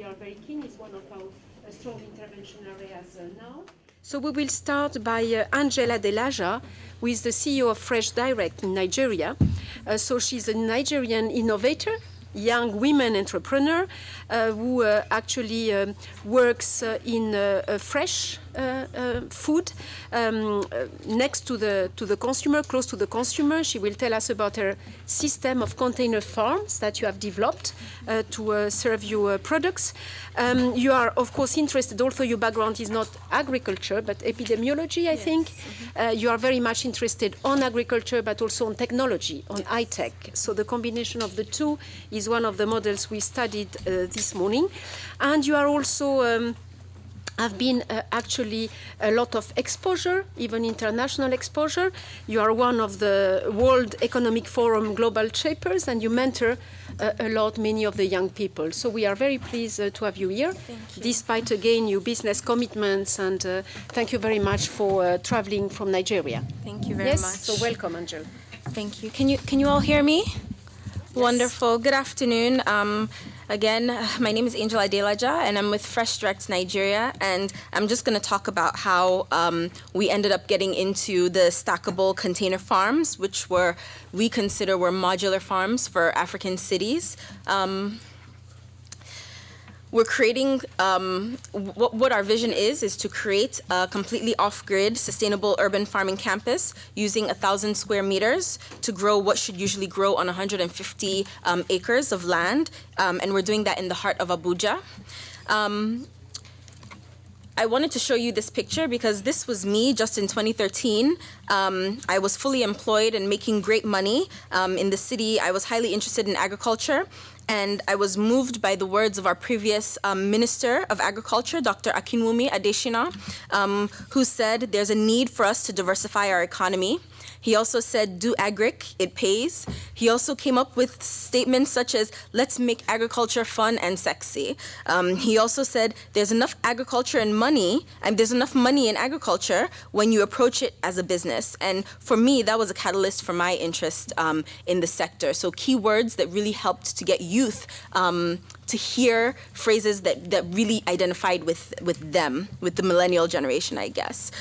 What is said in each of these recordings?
are very keen, is one of our strong intervention areas now. So we will start by Adelaja, who is the CEO of Fresh Direct in Nigeria. So she's a Nigerian innovator, young women entrepreneur who actually works in fresh food next to the consumer, close to the consumer. She will tell us about her system of container farms that you have developed to serve you products. You are, of course, interested, although your background is not agriculture, but epidemiology, I think. Mm-hmm. You are very much interested on agriculture, but also on technology, on high-tech. So the combination of the two is one of the models we studied this morning. And you are also have been actually a lot of exposure, even international exposure. You are one of the World Economic Forum global shapers, and you mentor a lot, many of the young people. So we are very pleased to have you here, despite, again, your business commitments, and thank you very much for traveling from Nigeria. Thank you very much. So welcome, Angel. Thank you. Can you all hear me? Yes. Wonderful. Good afternoon. Again, my name is Adelaja, and I'm with Fresh Direct Nigeria, and I'm just going to talk about how we ended up getting into the stackable container farms, which we consider were modular farms for African cities. We're creating, what our vision is to create a completely off-grid, sustainable urban farming campus using 1,000 square meters to grow what should usually grow on 150 acres of land, and we're doing that in the heart of Abuja. I wanted to show you this picture because this was me just in 2013. I was fully employed and making great money in the city. I was highly interested in agriculture, and I was moved by the words of our previous Minister of Agriculture, Dr. Akinwumi Adesina, who said there's a need for us to diversify our economy. He also said, do agric, it pays. He also came up with statements such as, let's make agriculture fun and sexy. He also said, there's enough agriculture and money, and there's enough money in agriculture when you approach it as a business. And for me, that was a catalyst for my interest in the sector. So key words that really helped to get youth to hear phrases that really identified with them, with the millennial generation, I guess.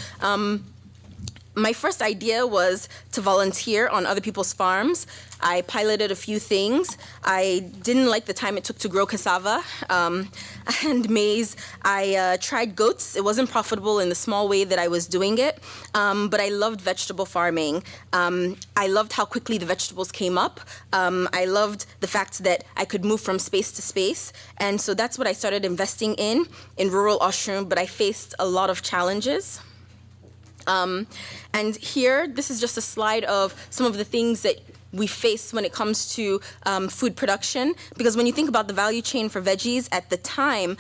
My first idea was to volunteer on other people's farms. I piloted a few things. I didn't like the time it took to grow cassava and maize. I tried goats. It wasn't profitable in the small way that I was doing it, but I loved vegetable farming. I loved how quickly the vegetables came up. I loved the fact that I could move from space to space, and so that's what I started investing in rural Oshun, but I faced a lot of challenges. And here, this is just a slide of some of the things that we face when it comes to food production, because when you think about the value chain for veggies at the time,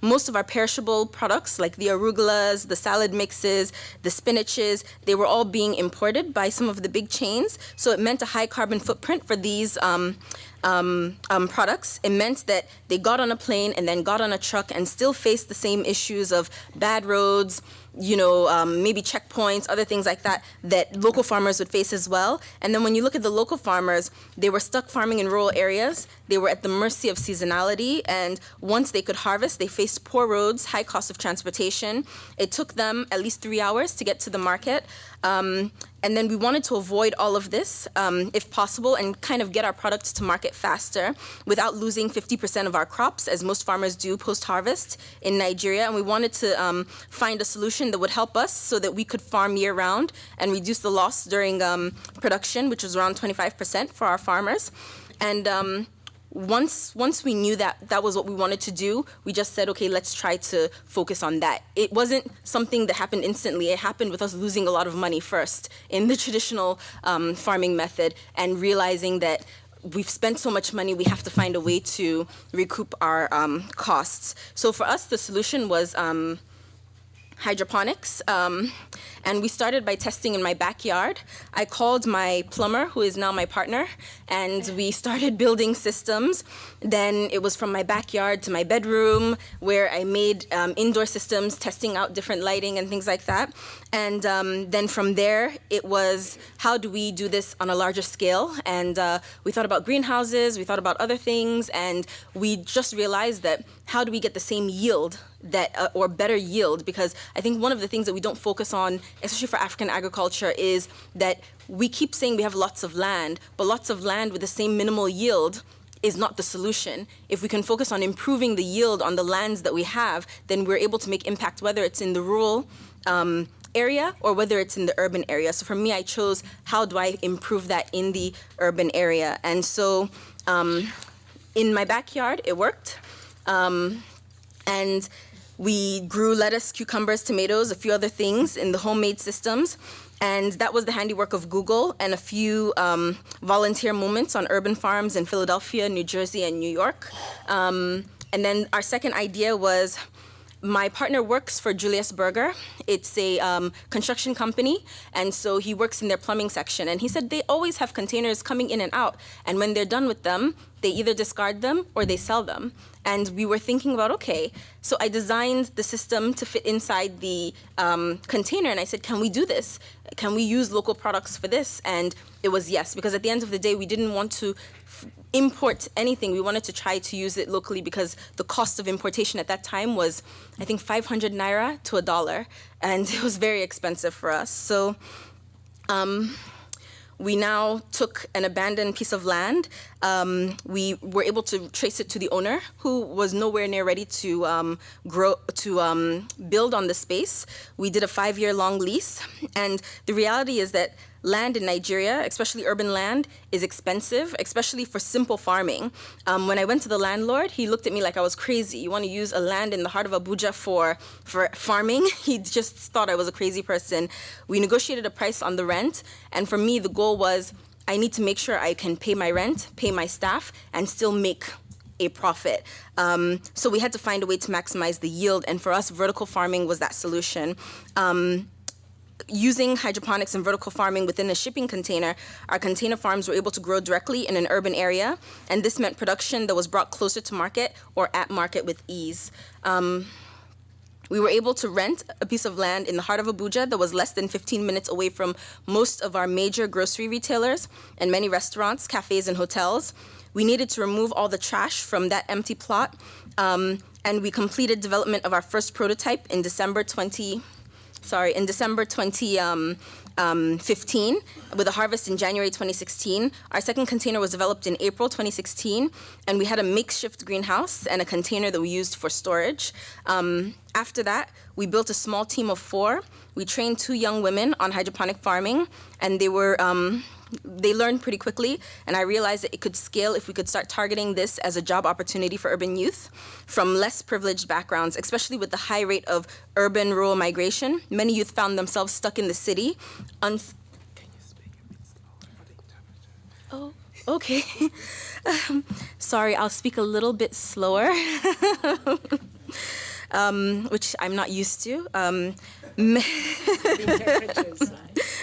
most of our perishable products like the arugulas, the salad mixes, the spinaches, they were all being imported by some of the big chains. So it meant a high carbon footprint for these products. It meant that they got on a plane and then got on a truck and still faced the same issues of bad roads, maybe checkpoints, other things like that, that local farmers would face as well. And then when you look at the local farmers, they were stuck farming in rural areas. They were at the mercy of seasonality. And once they could harvest, they faced poor roads, high cost of transportation. It took them at least 3 hours to get to the market. And then we wanted to avoid all of this, if possible, and kind of get our products to market faster without losing 50% of our crops, as most farmers do post-harvest in Nigeria. And we wanted to find a solution that would help us so that we could farm year-round and reduce the loss during production, which was around 25% for our farmers. And once we knew that that was what we wanted to do, we just said, okay, let's try to focus on that. It wasn't something that happened instantly. It happened with us losing a lot of money first in the traditional farming method, and realizing that we've spent so much money, we have to find a way to recoup our costs. So for us, the solution was hydroponics. And we started by testing in my backyard. I called my plumber, who is now my partner, and we started building systems. Then it was from my backyard to my bedroom, where I made indoor systems, testing out different lighting and things like that. And then from there, it was, how do we do this on a larger scale? And we thought about greenhouses, we thought about other things, and we just realized that how do we get the same yield that or better yield? Because I think one of the things that we don't focus on, especially for African agriculture, is that we keep saying we have lots of land, but lots of land with the same minimal yield is not the solution. If we can focus on improving the yield on the lands that we have, then we're able to make impact, whether it's in the rural area or whether it's in the urban area. So for me, I chose, how do I improve that in the urban area? And so in my backyard, it worked. And we grew lettuce, cucumbers, tomatoes, a few other things in the homemade systems. And that was the handiwork of Google and a few volunteer moments on urban farms in Philadelphia, New Jersey, and New York. And then our second idea was, my partner works for Julius Berger. It's a construction company, and so he works in their plumbing section. And he said they always have containers coming in and out, and when they're done with them, they either discard them or they sell them. And we were thinking about, okay, so I designed the system to fit inside the container, and I said, can we do this? Can we use local products for this? And it was yes, because at the end of the day, we didn't want to import anything. We wanted to try to use it locally because the cost of importation at that time was, I think, 500 naira to $1, and it was very expensive for us. So we now took an abandoned piece of land. We were able to trace it to the owner, who was nowhere near ready to build on the space. We did a 5-year-long lease, and the reality is that land in Nigeria, especially urban land, is expensive, especially for simple farming. When I went to the landlord, he looked at me like I was crazy. You want to use a land in the heart of Abuja for farming? He just thought I was a crazy person. We negotiated a price on the rent, and for me, the goal was, I need to make sure I can pay my rent, pay my staff, and still make a profit. So we had to find a way to maximize the yield, and for us, vertical farming was that solution. Using hydroponics and vertical farming within a shipping container, our container farms were able to grow directly in an urban area, and this meant production that was brought closer to market or at market with ease. We were able to rent a piece of land in the heart of Abuja that was less than 15 minutes away from most of our major grocery retailers and many restaurants, cafes, and hotels. We needed to remove all the trash from that empty plot, and we completed development of our first prototype in December 2015, with a harvest in January 2016. Our second container was developed in April 2016, and we had a makeshift greenhouse and a container that we used for storage. After that, we built a small team of 4. We trained 2 young women on hydroponic farming, and they learned pretty quickly, and I realized that it could scale if we could start targeting this as a job opportunity for urban youth from less privileged backgrounds, especially with the high rate of urban-rural migration. Many youth found themselves stuck in the city. Oh, okay. Sorry, I'll speak a little bit slower, which I'm not used to.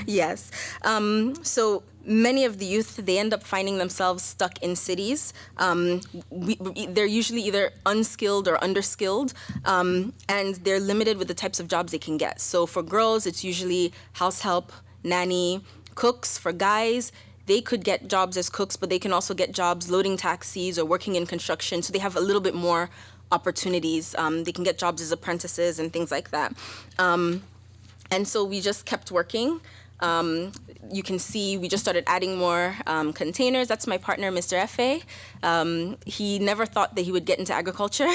Yes. So many of the youth, they end up finding themselves stuck in cities. They're usually either unskilled or underskilled, and they're limited with the types of jobs they can get. So for girls, it's usually house help, nanny, cooks. For guys, they could get jobs as cooks, but they can also get jobs loading taxis or working in construction. So they have a little bit more opportunities. They can get jobs as apprentices and things like that. And so we just kept working. You can see we just started adding more containers. That's my partner, Mr. Efe. He never thought that he would get into agriculture,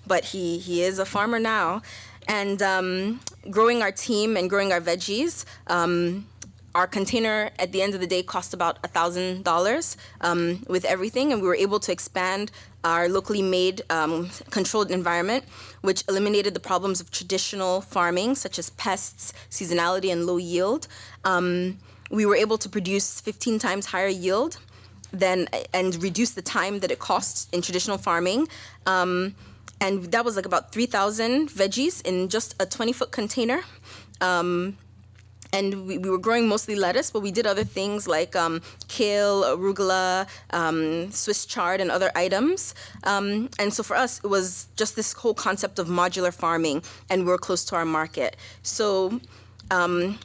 but he is a farmer now. And growing our team and growing our veggies, our container at the end of the day cost about $1,000 with everything, and we were able to expand our locally made controlled environment, which eliminated the problems of traditional farming, such as pests, seasonality, and low yield. We were able to produce 15 times higher yield and reduce the time that it costs in traditional farming. And that was like about 3,000 veggies in just a 20-foot container. And we were growing mostly lettuce, but we did other things like kale, arugula, Swiss chard, and other items. And so for us, it was just this whole concept of modular farming, and we were close to our market. So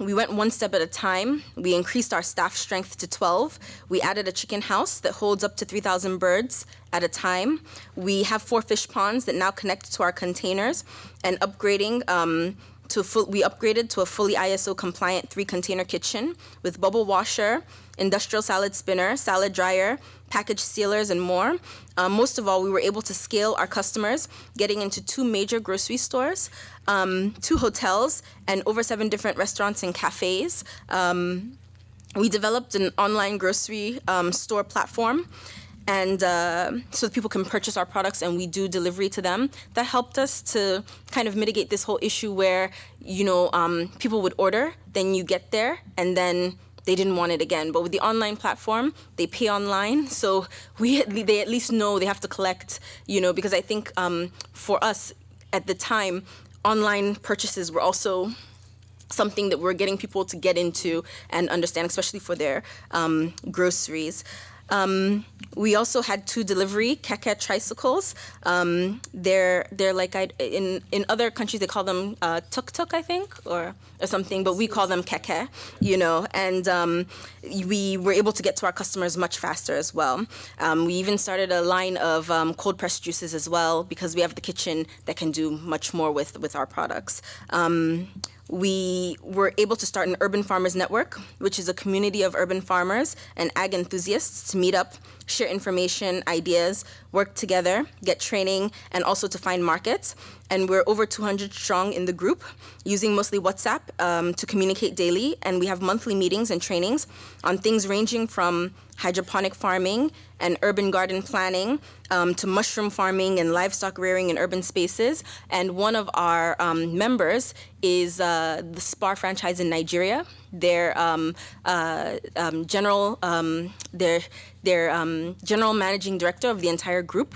we went one step at a time. We increased our staff strength to 12. We added a chicken house that holds up to 3,000 birds at a time. We have 4 fish ponds that now connect to our containers, and we upgraded to a fully ISO compliant 3-container kitchen with bubble washer, industrial salad spinner, salad dryer, package sealers, and more. Most of all, we were able to scale our customers, getting into 2 major grocery stores, 2 hotels, and over 7 different restaurants and cafes. We developed an online grocery store platform, and so that people can purchase our products, and we do delivery to them. That helped us to kind of mitigate this whole issue where, people would order, then you get there, and then they didn't want it again. But with the online platform, they pay online, so they at least know they have to collect, because I think for us at the time, online purchases were also something that we're getting people to get into and understand, especially for their groceries. We also had 2 delivery keke tricycles. They're like in other countries they call them tuk-tuk, I think, or something, but we call them keke, and we were able to get to our customers much faster as well. We even started a line of cold pressed juices as well, because we have the kitchen that can do much more with our products. We were able to start an urban farmers network, which is a community of urban farmers and ag enthusiasts to meet up, share information, ideas, work together, get training, and also to find markets. And we're over 200 strong in the group, using mostly WhatsApp to communicate daily. And we have monthly meetings and trainings on things ranging from hydroponic farming and urban garden planning to mushroom farming and livestock rearing in urban spaces. And one of our members is the SPAR franchise in Nigeria. Their general managing director of the entire group.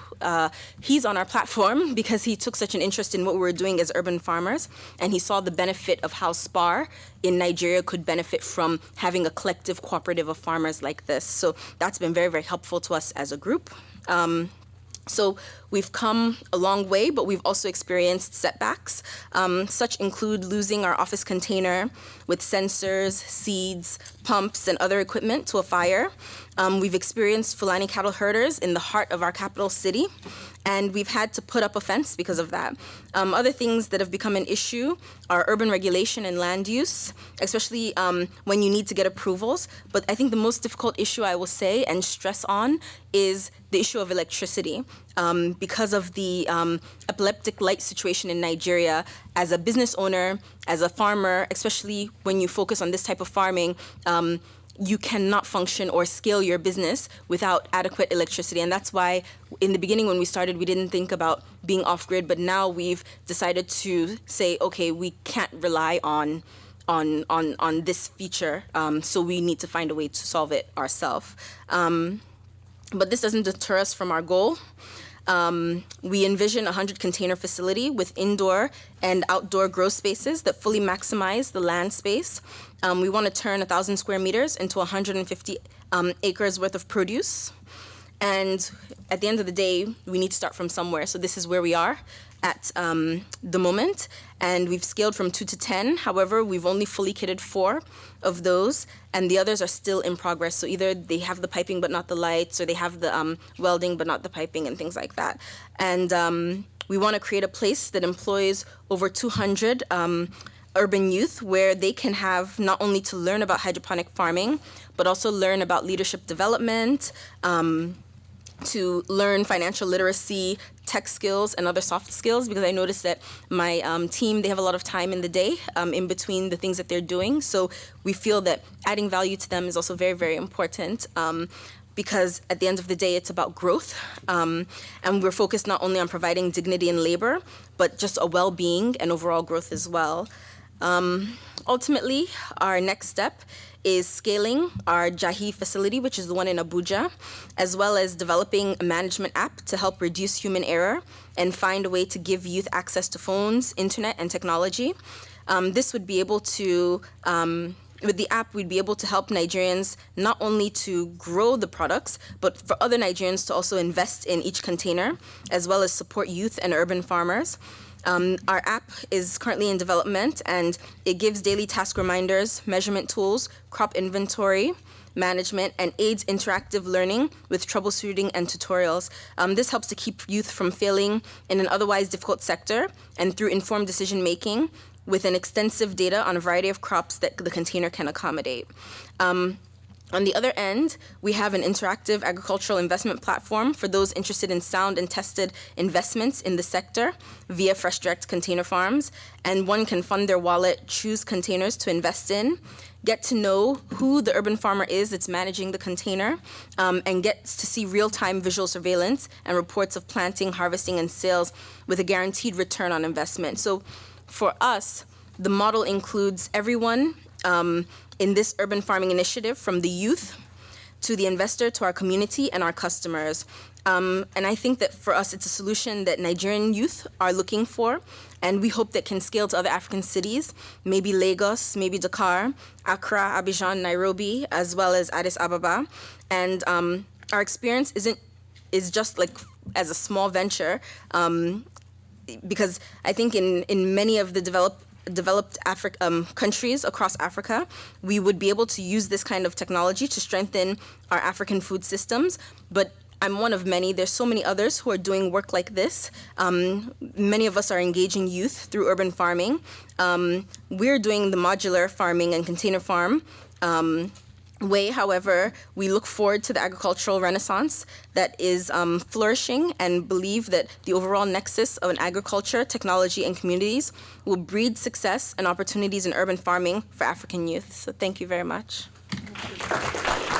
He's on our platform because he took such an interest in what we were doing as urban farmers, and he saw the benefit of how SPAR in Nigeria could benefit from having a collective cooperative of farmers like this. So that's been very, very helpful to us as a group. So we've come a long way, but we've also experienced setbacks. Such include losing our office container with sensors, seeds, pumps, and other equipment to a fire. We've experienced Fulani cattle herders in the heart of our capital city, and we've had to put up a fence because of that. Other things that have become an issue are urban regulation and land use, especially when you need to get approvals. But I think the most difficult issue I will say and stress on is the issue of electricity. Because of the epileptic light situation in Nigeria, as a business owner, as a farmer, especially when you focus on this type of farming, you cannot function or scale your business without adequate electricity. And that's why in the beginning when we started, we didn't think about being off-grid, but now we've decided to say, okay, we can't rely on this feature, so we need to find a way to solve it ourselves. But this doesn't deter us from our goal. We envision a 100-container facility with indoor and outdoor grow spaces that fully maximize the land space. We want to turn 1,000 square meters into 150 acres worth of produce. And at the end of the day, we need to start from somewhere. So this is where we are at the moment. And we've scaled from 2 to 10. However, we've only fully kitted 4 of those, and the others are still in progress. So either they have the piping but not the lights, or they have the welding but not the piping, and things like that. And we want to create a place that employs over 200 urban youth, where they can have not only to learn about hydroponic farming, but also learn about leadership development, to learn financial literacy, tech skills, and other soft skills, because I noticed that my team, they have a lot of time in the day in between the things that they're doing. So we feel that adding value to them is also very, very important, because at the end of the day, it's about growth. And we're focused not only on providing dignity in labor, but just a well-being and overall growth as well. Ultimately, our next step is scaling our Jahi facility, which is the one in Abuja, as well as developing a management app to help reduce human error and find a way to give youth access to phones, internet, and technology. This would be able to, with the app, we'd be able to help Nigerians not only to grow the products, but for other Nigerians to also invest in each container, as well as support youth and urban farmers. Our app is currently in development, and it gives daily task reminders, measurement tools, crop inventory management, and aids interactive learning with troubleshooting and tutorials. This helps to keep youth from failing in an otherwise difficult sector, and through informed decision making with an extensive data on a variety of crops that the container can accommodate. On the other end, we have an interactive agricultural investment platform for those interested in sound and tested investments in the sector via Fresh Direct Container Farms. And one can fund their wallet, choose containers to invest in, get to know who the urban farmer is that's managing the container, and get to see real-time visual surveillance and reports of planting, harvesting, and sales with a guaranteed return on investment. So for us, the model includes everyone in this urban farming initiative, from the youth to the investor to our community and our customers. And I think that for us, it's a solution that Nigerian youth are looking for, and we hope that can scale to other African cities, maybe Lagos, maybe Dakar, Accra, Abidjan, Nairobi, as well as Addis Ababa. And our experience is just like as a small venture, because I think in many of the developed countries across Africa, we would be able to use this kind of technology to strengthen our African food systems. But I'm one of many. There's so many others who are doing work like this. Many of us are engaging youth through urban farming. We're doing the modular farming and container farm way. However, we look forward to the agricultural renaissance that is flourishing, and believe that the overall nexus of an agriculture, technology, and communities will breed success and opportunities in urban farming for African youth. So thank you very much. Thank you.